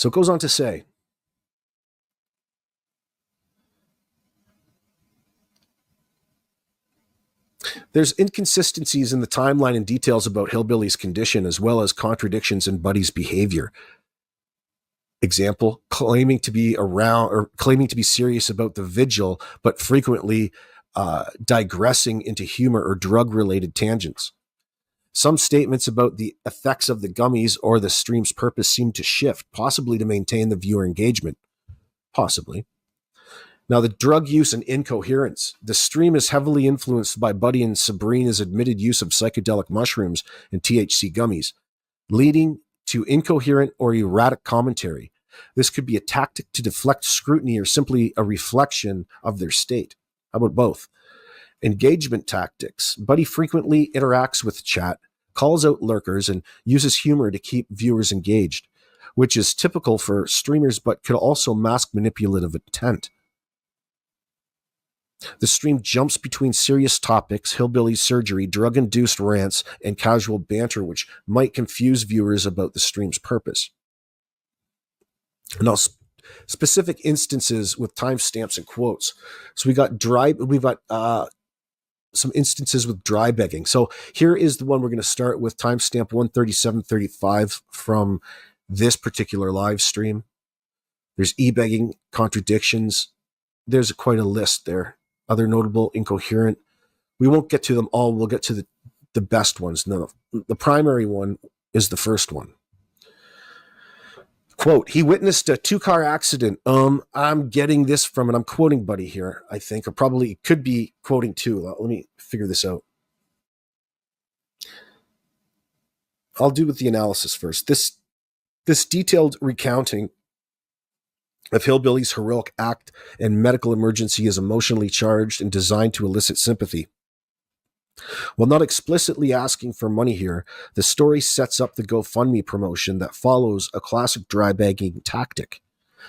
So it goes on to say, there's inconsistencies in the timeline and details about Hillbilly's condition, as well as contradictions in Buddy's behavior. Example, claiming to be serious about the vigil, but frequently digressing into humor or drug-related tangents. Some statements about the effects of the gummies or the stream's purpose seem to shift, possibly to maintain the viewer engagement. Possibly. Now, the drug use and incoherence. The stream is heavily influenced by Buddy and Sabrina's admitted use of psychedelic mushrooms and THC gummies, leading to incoherent or erratic commentary. This could be a tactic to deflect scrutiny or simply a reflection of their state. How about both? Engagement tactics. Buddy frequently interacts with chat, calls out lurkers, and uses humor to keep viewers engaged, which is typical for streamers but could also mask manipulative intent. The stream jumps between serious topics, hillbilly surgery, drug-induced rants, and casual banter, which might confuse viewers about the stream's purpose. Now, specific instances with timestamps and quotes. So we've got some instances with dry begging. So here is the one we're going to start with, timestamp 137:35 from this particular live stream. There's e-begging, contradictions. There's quite a list there. Other notable, incoherent. We won't get to them all. We'll get to the best ones. No, the primary one is the first one. Quote, he witnessed a 2-car accident. I'm getting this from, and I'm quoting Buddy here, I think, or probably could be quoting too. Let me figure this out. I'll do with the analysis first. This detailed recounting of Hillbilly's heroic act and medical emergency is emotionally charged and designed to elicit sympathy. While not explicitly asking for money here, the story sets up the GoFundMe promotion that follows a classic dry bagging tactic.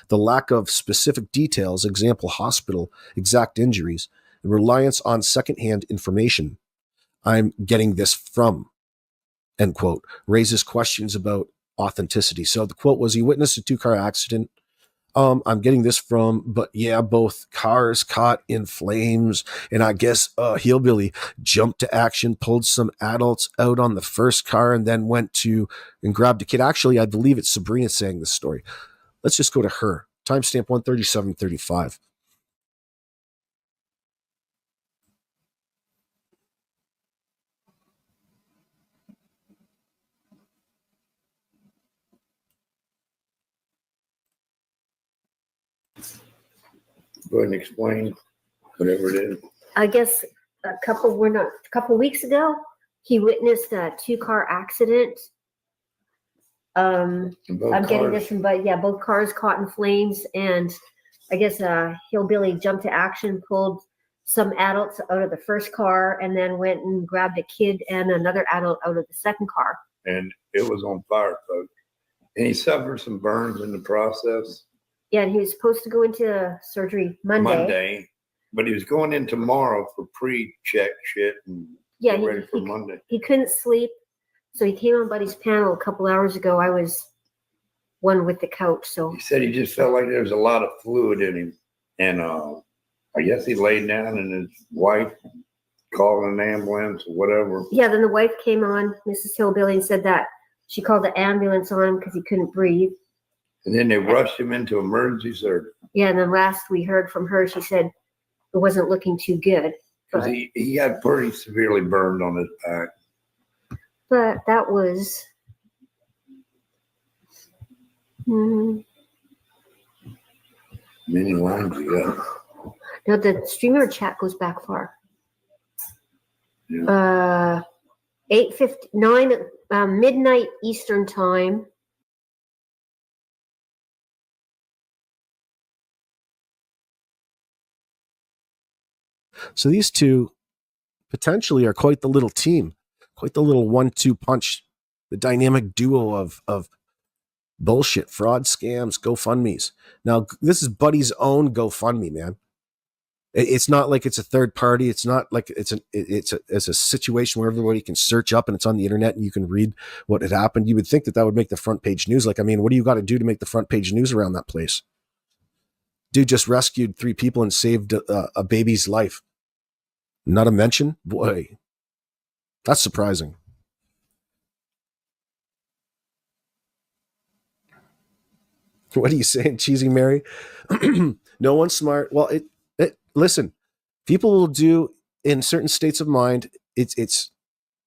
The lack of specific details, example hospital, exact injuries, and reliance on secondhand information. I'm getting this from, end quote, raises questions about authenticity. So the quote was, he witnessed a 2-car accident. I'm getting this from, but yeah, both cars caught in flames. And I guess Hillbilly jumped to action, pulled some adults out on the first car, and then went to and grabbed a kid. Actually, I believe it's Sabrina saying this story. Let's just go to her. Timestamp 137:35. Go ahead and explain whatever it is. I guess a couple weeks ago, he witnessed a 2-car accident. I'm getting this from, but yeah, both cars caught in flames, and I guess Hillbilly jumped to action, pulled some adults out of the first car, and then went and grabbed a kid and another adult out of the second car. And it was on fire, folks. And he suffered some burns in the process. Yeah, and he was supposed to go into surgery Monday, but he was going in tomorrow for pre-check shit and get ready for Monday. He couldn't sleep, so he came on Buddy's panel a couple hours ago. I was one with the couch, so he said he just felt like there was a lot of fluid in him, and I guess he laid down, and his wife called an ambulance or whatever. Yeah, then the wife came on, Mrs. Hillbilly, and said that she called the ambulance on him because he couldn't breathe. And then they rushed him into emergency surgery. Yeah, and then last we heard from her, she said it wasn't looking too good. Because he got pretty severely burned on his back. But that was... Many lines you got. No, the streamer chat goes back far. Yeah. 8:59, midnight Eastern time. So these two potentially are quite the little team, quite the little 1-2 punch, the dynamic duo of bullshit, fraud, scams, GoFundMes. Now, this is Buddy's own GoFundMe, man. It's not like it's a third party. It's not like it's a situation where everybody can search up and it's on the internet and you can read what had happened. You would think that would make the front page news. Like, I mean, what do you got to do to make the front page news around that place? Dude just rescued 3 people and saved a baby's life. Not a mention? Boy, that's surprising. What are you saying, Cheesy Mary? No one's smart. Well, listen, people will do in certain states of mind. It's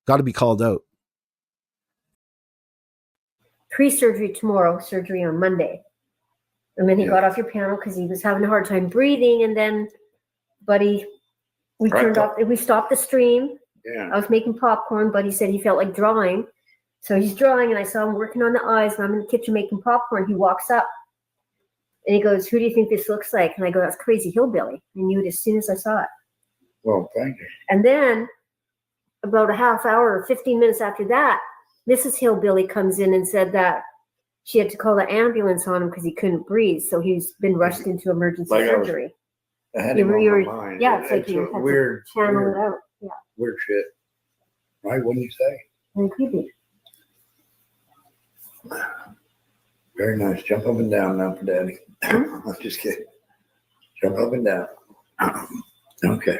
got to be called out. Pre-surgery tomorrow, surgery on Monday. And then he got off your panel because he was having a hard time breathing. And then, buddy, we stopped the stream. Yeah. I was making popcorn. Buddy said he felt like drawing. So he's drawing, and I saw him working on the eyes, and I'm in the kitchen making popcorn. He walks up, and he goes, "Who do you think this looks like?" And I go, "That's Crazy Hillbilly." I knew it as soon as I saw it. Well, thank you. And then about a half hour or 15 minutes after that, Mrs. Hillbilly comes in and said that she had to call the ambulance on him because he couldn't breathe. So he's been rushed into emergency surgery. I had him on my mind. Yeah, it's like you had weird, to channel it out. Yeah. Weird shit. Right? Wouldn't you say? And creepy. Very nice. Jump up and down now for Daddy. I'm just kidding. Jump up and down. Okay.